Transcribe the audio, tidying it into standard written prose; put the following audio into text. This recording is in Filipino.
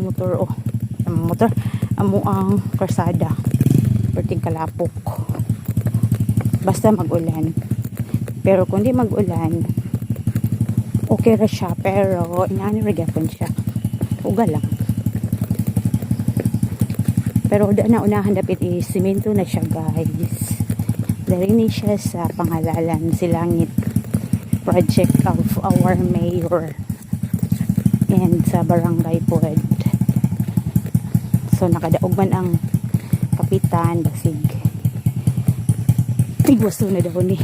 motor o motor amo ang karsada perting kalapok basta mag-ulan. Pero kung di mag-ulan okay ra siya, pero inaani ra gyapon siya uga lang. Pero na unahan dapat simento na siya guys. Dali ni siya sa pangalalan Silangit project of our mayor and sa barangay pod. So nakadaog man ang kapitan basig tigwaso na daw ni